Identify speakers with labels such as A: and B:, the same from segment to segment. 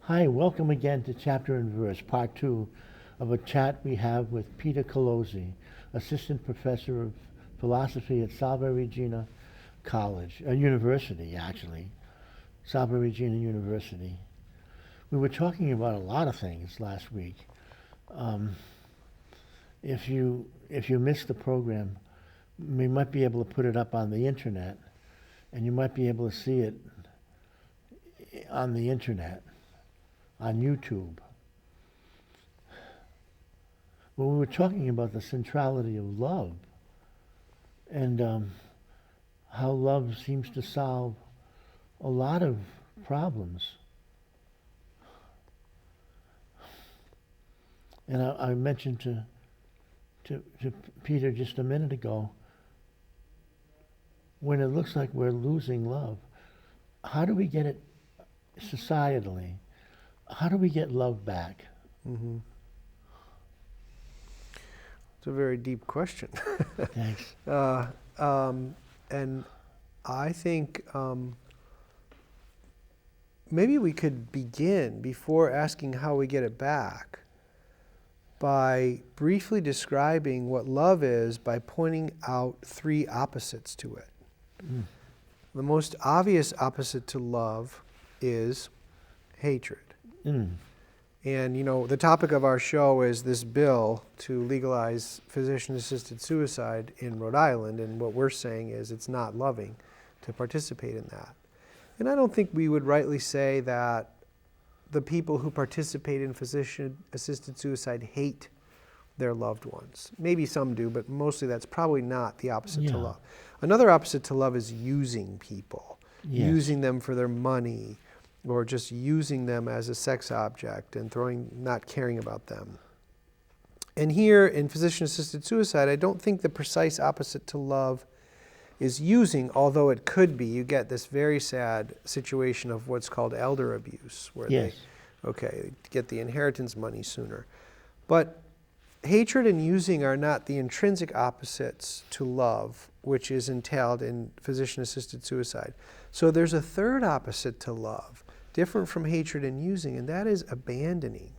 A: Hi, welcome again to Chapter and Verse, Part 2 of a chat we have with Peter Colosi, Assistant Professor of Philosophy at Salve Regina College, a university actually, Salve Regina University. We were talking about a lot of things last week. Um, if you missed the program, we might be able to put it up on the internet, and you might be able to see it on the internet, on YouTube. Well, we were talking about the centrality of love and how love seems to solve a lot of problems. And I mentioned to Peter just a minute ago, when it looks like we're losing love, how do we get it societally? How do we get love back?
B: Mm-hmm. It's a very deep question.
A: Thanks.
B: And I think maybe we could begin, before asking how we get it back, by briefly describing what love is by pointing out three opposites to it.
A: Mm.
B: The most obvious opposite to love is hatred.
A: Mm.
B: And, the topic of our show is this bill to legalize physician-assisted suicide in Rhode Island, and what we're saying is it's not loving to participate in that. And I don't think we would rightly say that the people who participate in physician-assisted suicide hate their loved ones. Maybe some do, but mostly that's probably not the opposite to love. Another opposite to love is using people, using them for their money, or just using them as a sex object and not caring about them. And here in physician-assisted suicide, I don't think the precise opposite to love is using, although it could be. You get this very sad situation of what's called elder abuse, where they get the inheritance money sooner. But hatred and using are not the intrinsic opposites to love, which is entailed in physician-assisted suicide. So there's a third opposite to love, different from hatred and using, and that is abandoning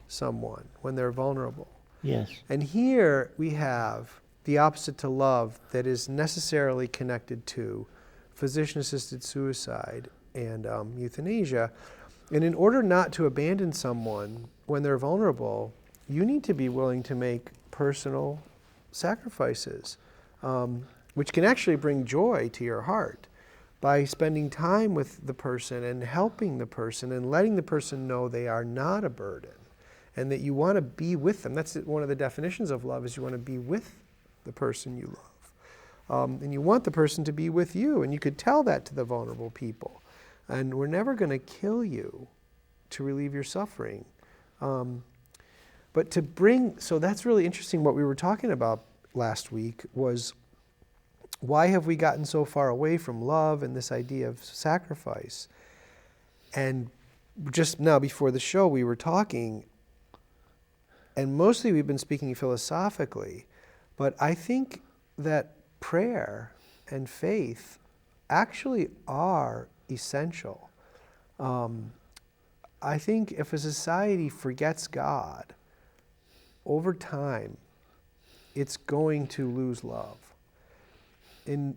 B: someone when they're vulnerable.
A: Yes.
B: And here we have the opposite to love that is necessarily connected to physician-assisted suicide and euthanasia. And in order not to abandon someone when they're vulnerable, you need to be willing to make personal sacrifices, which can actually bring joy to your heart, by spending time with the person and helping the person and letting the person know they are not a burden and that you want to be with them. That's one of the definitions of love, is you want to be with the person you love. And you want the person to be with you, and you could tell that to the vulnerable people. And we're never going to kill you to relieve your suffering. But so that's really interesting. What we were talking about last week was, why have we gotten so far away from love and this idea of sacrifice? And just now before the show, we were talking, and mostly we've been speaking philosophically, but I think that prayer and faith actually are essential. I think if a society forgets God, over time, it's going to lose love. And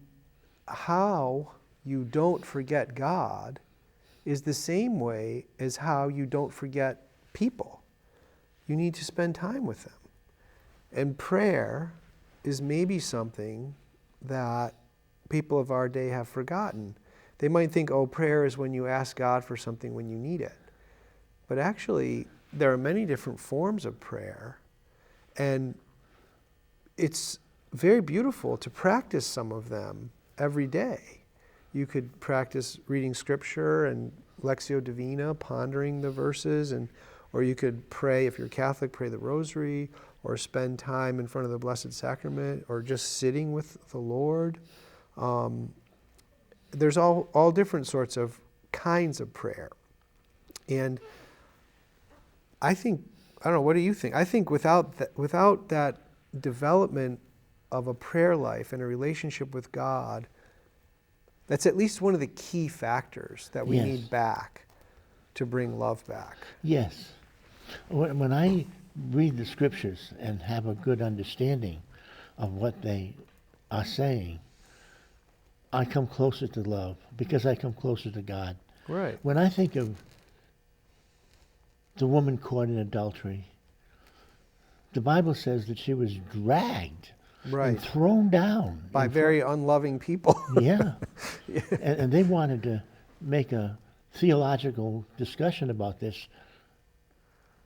B: how you don't forget God is the same way as how you don't forget people. You need to spend time with them. And prayer is maybe something that people of our day have forgotten. They might think, prayer is when you ask God for something when you need it. But actually, there are many different forms of prayer. And it's very beautiful to practice some of them every day. You could practice reading scripture and Lectio Divina, pondering the verses, or you could pray, if you're Catholic, pray the Rosary, or spend time in front of the Blessed Sacrament, or just sitting with the Lord. There's all different sorts of kinds of prayer. And I think, I don't know, what do you think? I think without that development of a prayer life and a relationship with God, that's at least one of the key factors that we need back. to bring love back.
A: Yes. When I read the scriptures and have a good understanding of what they are saying, I come closer to love because I come closer to God.
B: Right.
A: When I think of the woman caught in adultery, the Bible says that she was dragged
B: Right.
A: and thrown down.
B: By very unloving people.
A: Yeah. And they wanted to make a theological discussion about this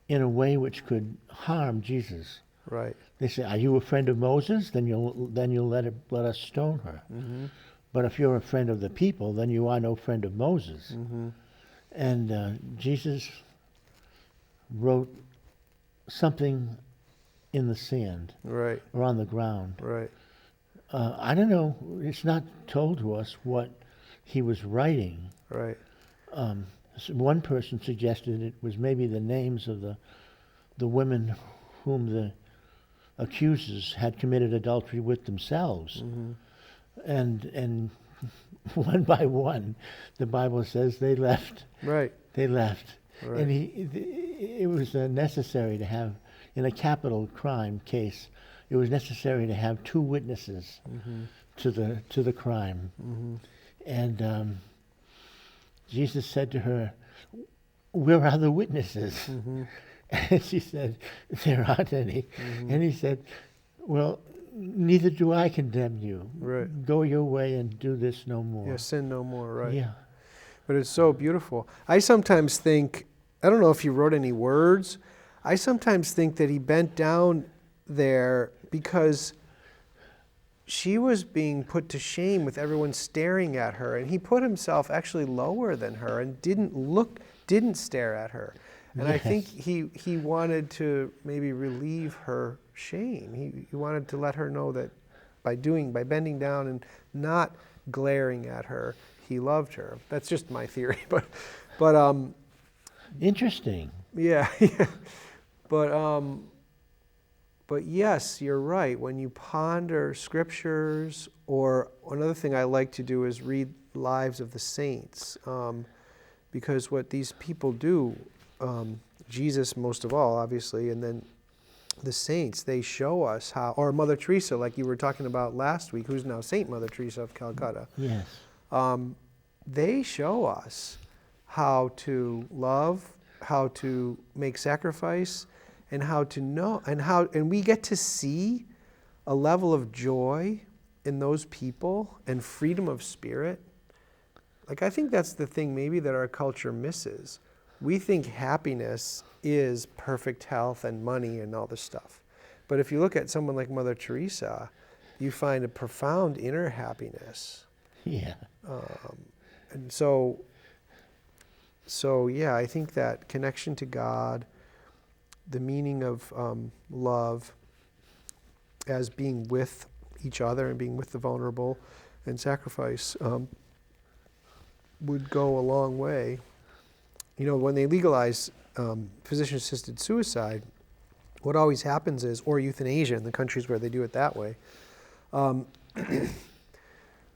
A: in a way which could harm Jesus.
B: Right.
A: They say, "Are you a friend of Moses? Then you'll let us stone her.
B: Mm-hmm.
A: But if you're a friend of the people, then you are no friend of Moses."
B: Mm-hmm.
A: And Jesus wrote something in the sand
B: Right.
A: or on the ground.
B: Right.
A: I don't know. It's not told to us what he was writing.
B: Right.
A: One person suggested it was maybe the names of the women whom the accusers had committed adultery with themselves.
B: Mm-hmm.
A: And one by one, the Bible says they left.
B: Right.
A: They left.
B: Right.
A: And it was necessary to have, in a capital crime case, it was necessary to have two witnesses
B: Mm-hmm.
A: to the crime.
B: Mm-hmm.
A: And Jesus said to her, "Where are the witnesses?"
B: Mm-hmm.
A: And she said, "There aren't any."
B: Mm-hmm.
A: And he said, "Well, neither do I condemn you.
B: Right.
A: Go your way and do this no more."
B: Yeah, sin no more, right.
A: Yeah.
B: But it's so beautiful. I sometimes think, I don't know if he wrote any words, I sometimes think that he bent down there because she was being put to shame with everyone staring at her, and he put himself actually lower than her and didn't stare at her. And I think he wanted to maybe relieve her shame. He wanted to let her know that by bending down and not glaring at her, he loved her. That's just my theory, but
A: Interesting.
B: yeah. But yes, you're right. When you ponder scriptures, or another thing I like to do is read lives of the saints, because what these people do, Jesus most of all, obviously, and then the saints, they show us how, or Mother Teresa, like you were talking about last week, who's now Saint Mother Teresa of Calcutta.
A: Yes.
B: They show us how to love, how to make sacrifice, and how to know, and we get to see a level of joy in those people and freedom of spirit. Like, I think that's the thing maybe that our culture misses. We think happiness is perfect health and money and all this stuff. But if you look at someone like Mother Teresa, you find a profound inner happiness.
A: Yeah.
B: And so yeah, I think that connection to God, the meaning of love as being with each other and being with the vulnerable, and sacrifice would go a long way. You know, when they legalize physician-assisted suicide, what always happens is, or euthanasia in the countries where they do it that way,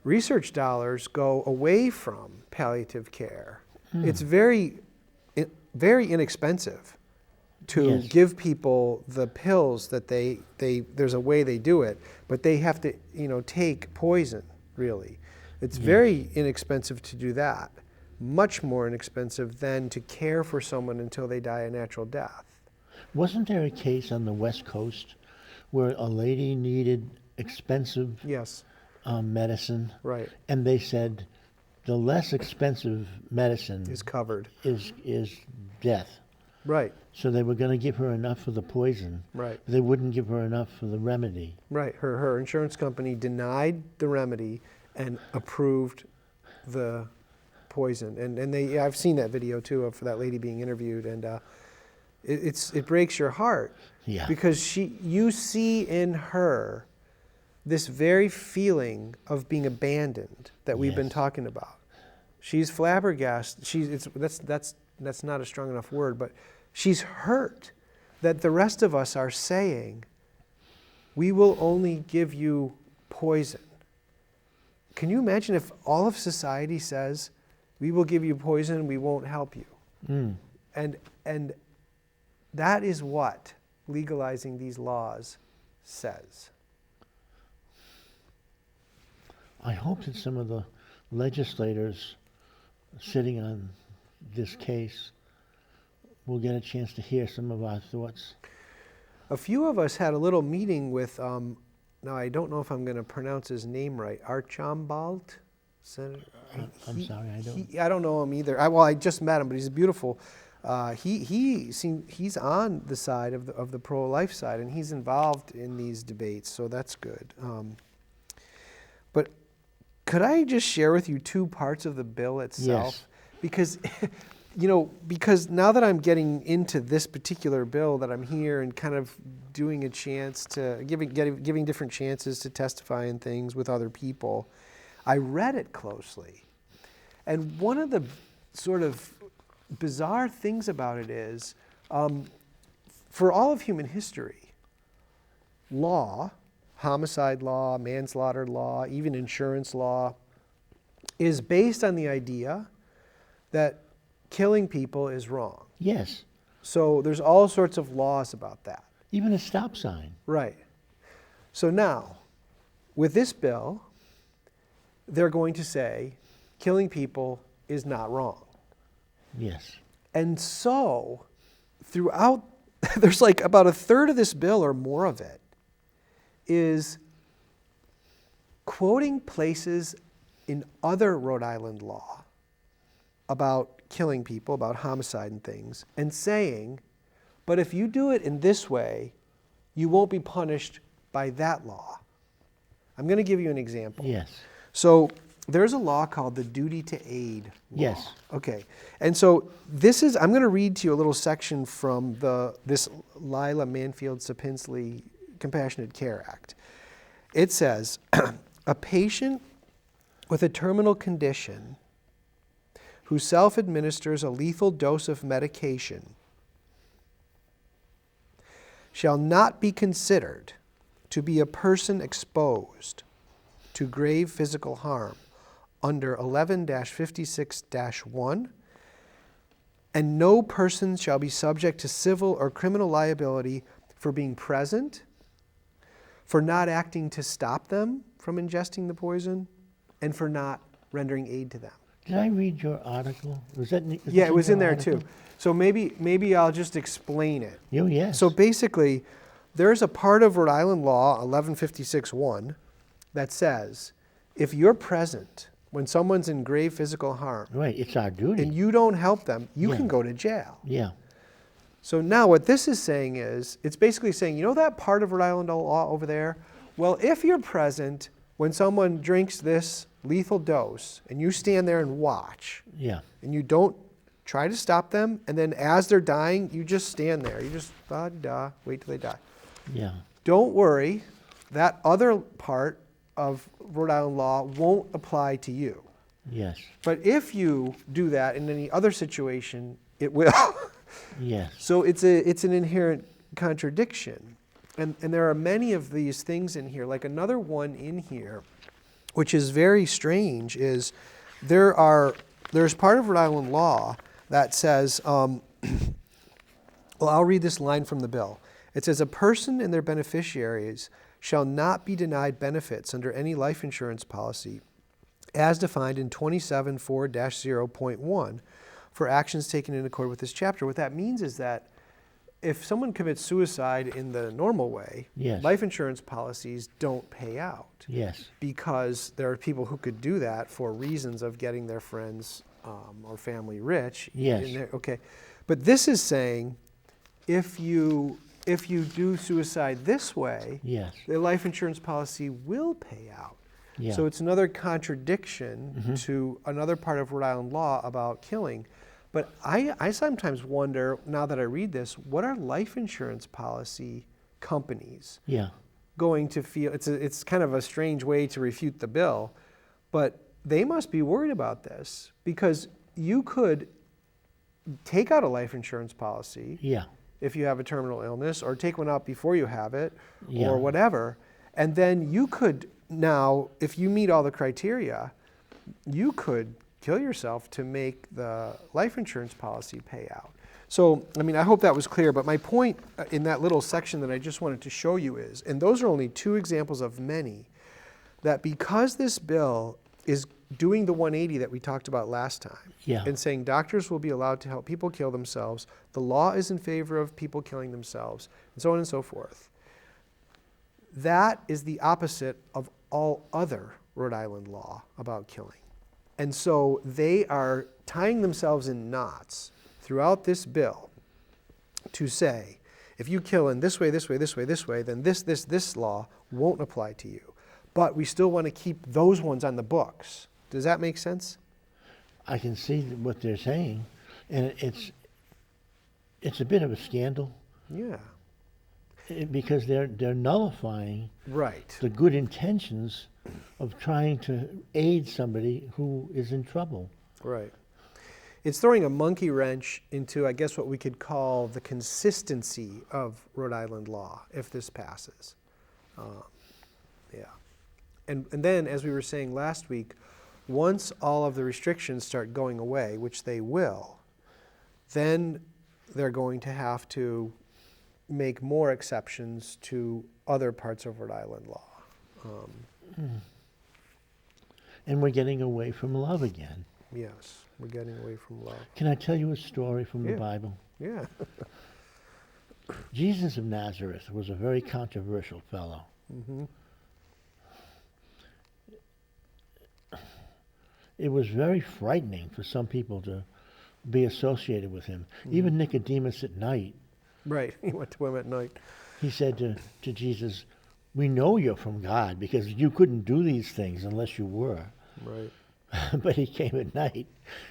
B: research dollars go away from palliative care. It's very inexpensive to give people the pills that there's a way they do it, but they have to, take poison, really. It's very inexpensive to do that. Much more inexpensive than to care for someone until they die a natural death.
A: Wasn't there a case on the West Coast where a lady needed expensive medicine?
B: Right.
A: And they said the less expensive medicine
B: Is covered.
A: is death.
B: Right.
A: So they were going to give her enough for the poison.
B: Right.
A: They wouldn't give her enough for the remedy.
B: Right. Her insurance company denied the remedy and approved the poison. And I've seen that video too of that lady being interviewed, and it breaks your heart.
A: Yeah.
B: Because you see in her this very feeling of being abandoned that we've been talking about. She's flabbergasted. That's not a strong enough word, but she's hurt that the rest of us are saying, we will only give you poison. Can you imagine if all of society says, we will give you poison, we won't help you?
A: Mm.
B: And that is what legalizing these laws says.
A: I hope that some of the legislators sitting on this case will get a chance to hear some of our thoughts.
B: A few of us had a little meeting with, now I don't know if I'm going to pronounce his name right, Archambault?
A: I'm sorry, I don't.
B: I don't know him either. I just met him, but he's beautiful. He's on the side of the pro-life side, and he's involved in these debates, so that's good. But could I just share with you two parts of the bill itself?
A: Yes.
B: Because, because now that I'm getting into this particular bill, that I'm here and kind of doing a chance to, giving different chances to testify and things with other people, I read it closely. And one of the sort of bizarre things about it is, for all of human history, law, homicide law, manslaughter law, even insurance law, is based on the idea that killing people is wrong.
A: Yes.
B: So there's all sorts of laws about that.
A: Even a stop sign.
B: Right. So now, with this bill, they're going to say killing people is not wrong.
A: Yes.
B: And so, throughout, there's like about a third of this bill or more of it is quoting places in other Rhode Island law about killing people, about homicide and things, and saying, but if you do it in this way, you won't be punished by that law. I'm going to give you an example.
A: Yes.
B: So there's a law called the duty to aid law.
A: Yes.
B: Okay. And so I'm going to read to you a little section from this Lila Manfield Sapinsley Compassionate Care Act. It says, a patient with a terminal condition who self-administers a lethal dose of medication shall not be considered to be a person exposed to grave physical harm under 11-56-1, and no person shall be subject to civil or criminal liability for being present, for not acting to stop them from ingesting the poison, and for not rendering aid to them.
A: Did I read your article?
B: Yeah, it was in there too. So maybe I'll just explain it.
A: Oh, yes.
B: So basically, there's a part of Rhode Island law, 1156-1, that says if you're present when someone's in grave physical harm,
A: right, it's our duty.
B: and you don't help them, you
A: Yeah.
B: can go to jail.
A: Yeah.
B: So now what this is saying is, it's basically saying, you know that part of Rhode Island law over there? Well, if you're present when someone drinks this lethal dose, and you stand there and watch,
A: Yeah.
B: and you don't try to stop them, and then as they're dying, you just stand there. You just wait till they die.
A: Yeah.
B: Don't worry, that other part of Rhode Island law won't apply to you.
A: Yes.
B: But if you do that in any other situation, it will.
A: Yes.
B: So it's an inherent contradiction. And there are many of these things in here. Like another one in here, which is very strange, is there's part of Rhode Island law that says, well, I'll read this line from the bill. It says, a person and their beneficiaries shall not be denied benefits under any life insurance policy as defined in 27-4-0.1 for actions taken in accord with this chapter. What that means is that if someone commits suicide in the normal way,
A: Yes.
B: life insurance policies don't pay out.
A: Yes.
B: Because there are people who could do that for reasons of getting their friends or family rich.
A: Yes.
B: Okay. But this is saying if you do suicide this way,
A: Yes.
B: the life insurance policy will pay out.
A: Yeah.
B: So it's another contradiction to another part of Rhode Island law about killing. But I sometimes wonder, now that I read this, what are life insurance policy companies
A: Yeah.
B: going to feel? It's kind of a strange way to refute the bill, but they must be worried about this because you could take out a life insurance policy
A: Yeah.
B: if you have a terminal illness, or take one out before you have it,
A: Yeah.
B: or whatever. And then you could now, if you meet all the criteria, you could kill yourself to make the life insurance policy pay out. So, I mean, I hope that was clear, but my point in that little section that I just wanted to show you is, and those are only two examples of many, that because this bill is doing the 180 that we talked about last time,
A: Yeah.
B: and saying doctors will be allowed to help people kill themselves, the law is in favor of people killing themselves, and so on and so forth. That is the opposite of all other Rhode Island law about killing. And so they are tying themselves in knots throughout this bill to say, if you kill in this way, this way, this way, this way, then this law won't apply to you. But we still want to keep those ones on the books. Does that make sense?
A: I can see what they're saying, and it's a bit of a scandal.
B: Yeah.
A: Because they're nullifying
B: Right.
A: the good intentions of trying to aid somebody who is in trouble.
B: Right. It's throwing a monkey wrench into, I guess, what we could call the consistency of Rhode Island law if this passes. Yeah. And then, as we were saying last week, once all of the restrictions start going away, which they will, then they're going to have to make more exceptions to other parts of Rhode Island law.
A: And we're getting away from love again.
B: Yes, we're getting away from love.
A: Can I tell you a story from
B: Yeah.
A: the Bible?
B: Yeah.
A: Jesus of Nazareth was a very controversial fellow.
B: Mm-hmm.
A: It was very frightening for some people to be associated with him. Even Nicodemus at night,
B: Right. He went to him at night.
A: he said to Jesus, "We know you're from God because you couldn't do these things unless you were."
B: Right.
A: But he came at night.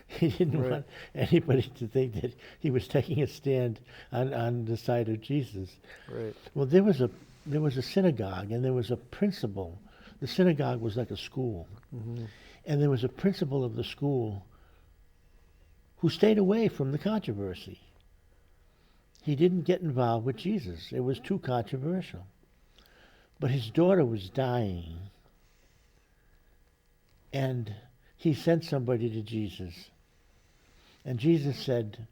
A: He didn't
B: Right.
A: want anybody to think that he was taking a stand on the side of Jesus.
B: Right.
A: Well, there was a synagogue, and there was a principal. The synagogue was like a school.
B: Mm-hmm.
A: And there was a principal of the school who stayed away from the controversy. He didn't get involved with Jesus. It was too controversial. But his daughter was dying. And he sent somebody to Jesus. And Jesus said,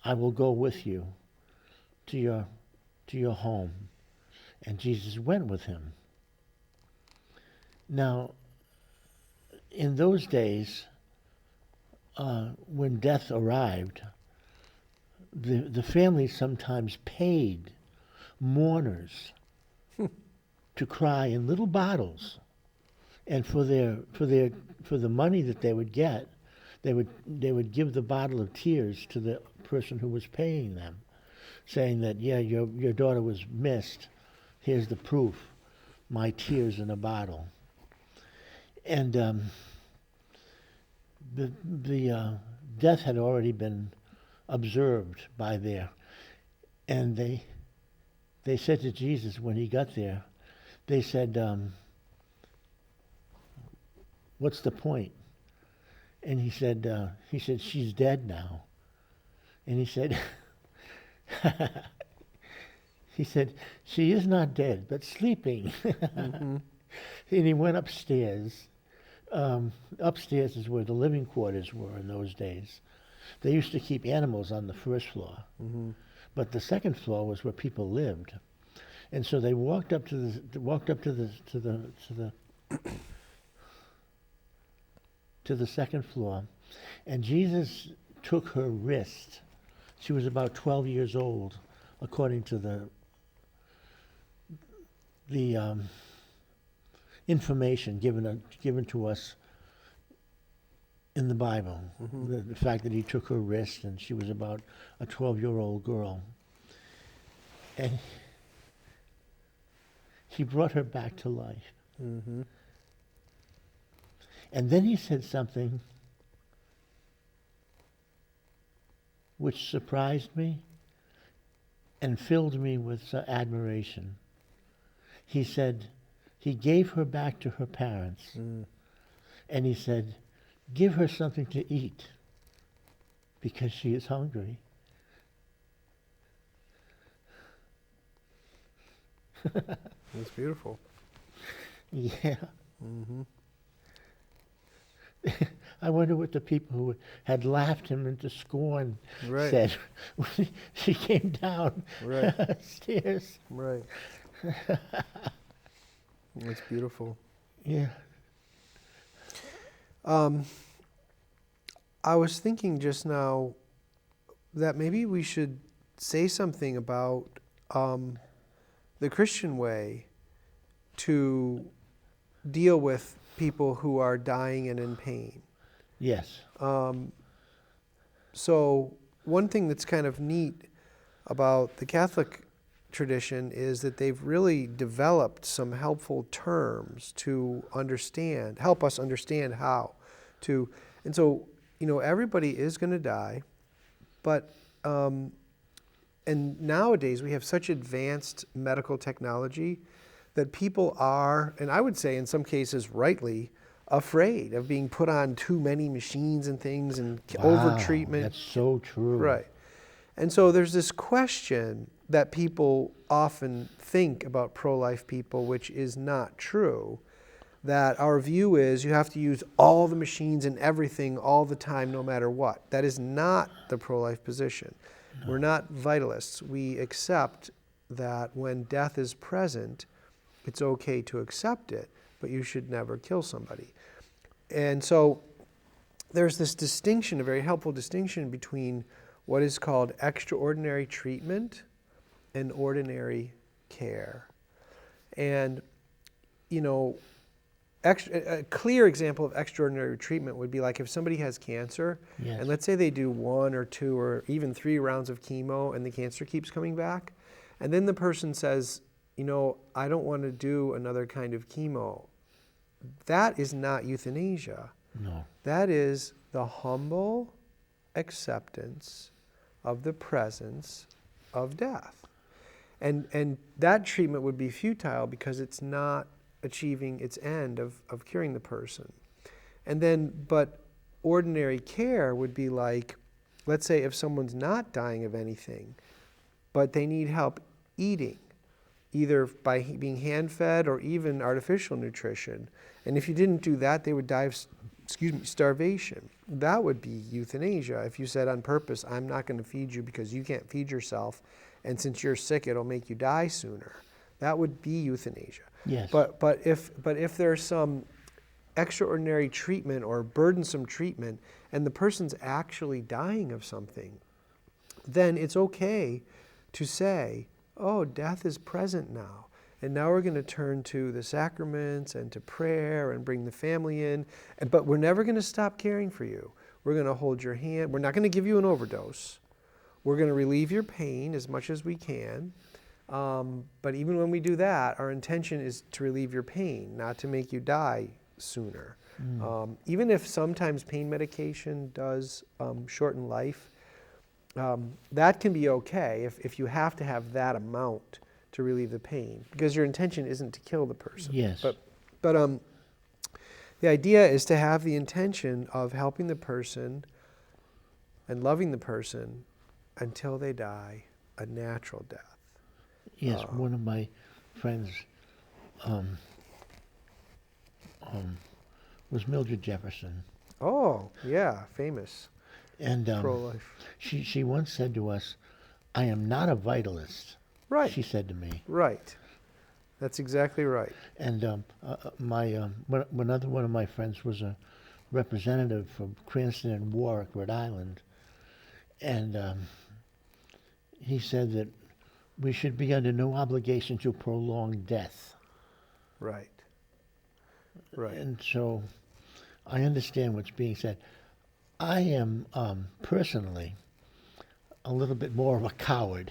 A: "I will go with you to your home." And Jesus went with him. Now, in those days, when death arrived, the family sometimes paid mourners to cry in little bottles, and for the money that they would get, they would give the bottle of tears to the person who was paying them, saying that, "Yeah, your daughter was missed. Here's the proof, my tears in a bottle." And the death had already been observed by there, and they said to Jesus when he got there, they said, "What's the point?" And he said, "She's dead now." And he said, "She is not dead, but sleeping."
B: Mm-hmm.
A: And he went upstairs. Upstairs is where the living quarters were in those days. They used to keep animals on the first floor,
B: Mm-hmm.
A: but the second floor was where people lived. And so they walked up to the second floor, and Jesus took her wrist. She was about 12 years old, according to the information given to us in the Bible.
B: Mm-hmm.
A: The fact that he took her wrist, and she was about a 12-year-old girl. And he brought her back to life.
B: Mm-hmm.
A: And then he said something which surprised me and filled me with admiration. He said, he gave her back to her parents. And he said, "Give her something to eat because she is hungry."
B: That's beautiful.
A: Yeah.
B: Mm-hmm.
A: I wonder what the people who had laughed him into scorn
B: Right.
A: said when she came down
B: Right.
A: stairs.
B: Right. That's beautiful.
A: Yeah.
B: I was thinking just now that maybe we should say something about the Christian way to deal with people who are dying and in pain.
A: Yes.
B: So one thing that's kind of neat about the Catholic tradition is that they've really developed some helpful terms to understand, help us understand how to, and so, everybody is going to die, but, and nowadays we have such advanced medical technology that people are, and I would say in some cases rightly, afraid of being put on too many machines and things and over-treatment.
A: That's so true.
B: Right. And so there's this question that people often think about pro-life people, which is not true, that our view is you have to use all the machines and everything all the time, no matter what. That is not the pro-life position. No. We're not vitalists. We accept that when death is present, it's okay to accept it, but you should never kill somebody. And so there's this distinction, a very helpful distinction between what is called extraordinary treatment and ordinary care. And, a clear example of extraordinary treatment would be like if somebody has cancer,
A: yes.
B: and let's say they do 1 or 2 or even 3 rounds of chemo and the cancer keeps coming back, and then the person says, I don't want to do another kind of chemo. That is not euthanasia.
A: No.
B: That is the humble acceptance of the presence of death. And that treatment would be futile because it's not achieving its end of curing the person. And then, but ordinary care would be like, let's say if someone's not dying of anything, but they need help eating, either by being hand-fed or even artificial nutrition. And if you didn't do that, they would die of, starvation. That would be euthanasia. If you said on purpose, I'm not going to feed you because you can't feed yourself, and since you're sick, it'll make you die sooner. That would be euthanasia.
A: Yes.
B: But if there's some extraordinary treatment or burdensome treatment, and the person's actually dying of something, then it's okay to say, oh, death is present now. And now we're going to turn to the sacraments and to prayer and bring the family in. But we're never going to stop caring for you. We're going to hold your hand. We're not going to give you an overdose. We're going to relieve your pain as much as we can. But even when we do that, our intention is to relieve your pain, not to make you die sooner. Even if sometimes pain medication does shorten life, that can be okay if you have to have that amount to relieve the pain, because your intention isn't to kill the person.
A: Yes.
B: But the idea is to have the intention of helping the person and loving the person until they die a natural death.
A: Yes, one of my friends was Mildred Jefferson.
B: Oh, yeah, famous.
A: And
B: pro-life.
A: She once said to us, I am not a vitalist.
B: Right.
A: She said to me.
B: Right. That's exactly right.
A: And another one of my friends was a representative from Cranston and Warwick, Rhode Island. And he said that we should be under no obligation to prolong death.
B: Right. Right.
A: And so I understand what's being said. I am personally a little bit more of a coward.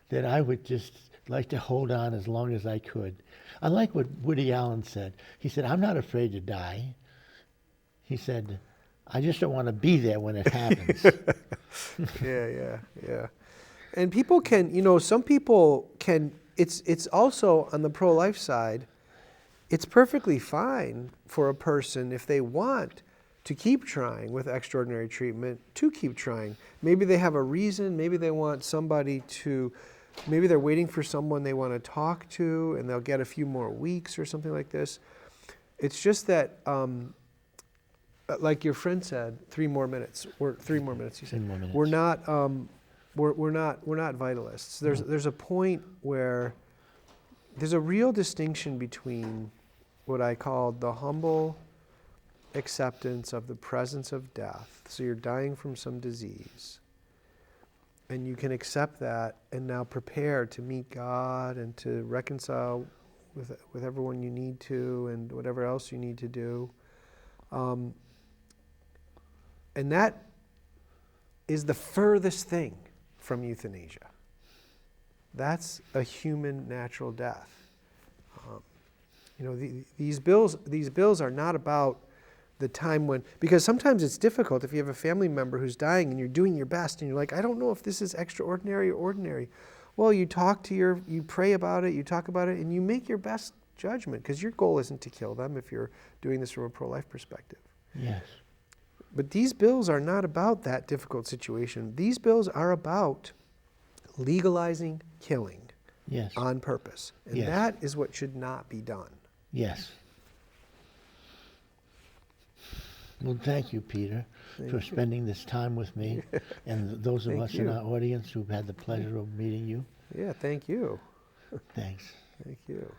A: That I would just like to hold on as long as I could. I like what Woody Allen said. He said, I'm not afraid to die. He said, I just don't want to be there when it happens.
B: Yeah. And people can, some people can, it's also on the pro-life side, it's perfectly fine for a person if they want to keep trying with extraordinary treatment, to keep trying. Maybe they have a reason, maybe they want somebody to, maybe they're waiting for someone they want to talk to and they'll get a few more weeks or something like this. It's just that like your friend said, 3 more minutes. We're 3 more minutes. You said
A: 3 more minutes.
B: we're not. We're not vitalists. There's a point where there's a real distinction between what I call the humble acceptance of the presence of death. So you're dying from some disease, and you can accept that and now prepare to meet God and to reconcile with everyone you need to and whatever else you need to do. And that is the furthest thing from euthanasia. That's a human natural death. These bills are not about the time when, because sometimes it's difficult if you have a family member who's dying and you're doing your best and you're like, I don't know if this is extraordinary or ordinary. Well, you pray about it, you talk about it, and you make your best judgment, because your goal isn't to kill them if you're doing this from a pro-life perspective.
A: Yes.
B: But these bills are not about that difficult situation. These bills are about legalizing killing
A: Yes.
B: on purpose. And
A: Yes.
B: that is what should not be done.
A: Yes. Well, thank you, Peter, for spending this time with me, and those of
B: Thank
A: us in
B: you.
A: our audience who've had the pleasure of meeting you.
B: Yeah, thank you.
A: Thanks.
B: Thank you.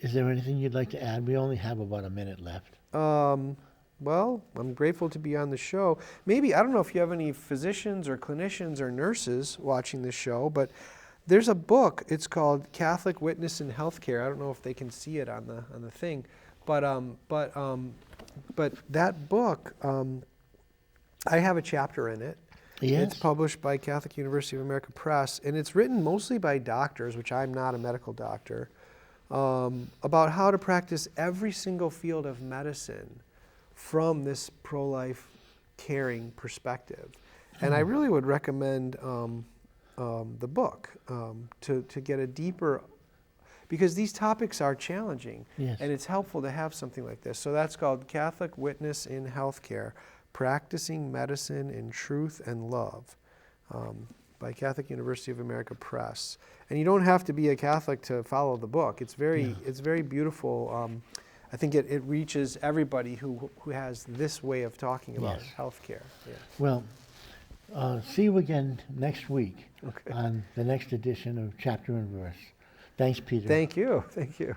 A: Is there anything you'd like to add? We only have about a minute left.
B: Well, I'm grateful to be on the show. Maybe, I don't know if you have any physicians or clinicians or nurses watching this show, but there's a book. It's called Catholic Witness in Healthcare. I don't know if they can see it on the thing, but that book, I have a chapter in it.
A: Yes.
B: It's published by Catholic University of America Press, and it's written mostly by doctors, which I'm not a medical doctor, about how to practice every single field of medicine from this pro-life caring perspective. And I really would recommend the book to get a deeper, because these topics are challenging,
A: Yes.
B: and it's helpful to have something like this. So that's called Catholic Witness in Healthcare, Practicing Medicine in Truth and Love, by Catholic University of America Press. And you don't have to be a Catholic to follow the book. It's very beautiful. I think it reaches everybody who has this way of talking about
A: Yes.
B: healthcare. Yeah.
A: Well, see you again next week
B: Okay.
A: on the next edition of Chapter and Verse. Thanks, Peter.
B: Thank you. Thank you.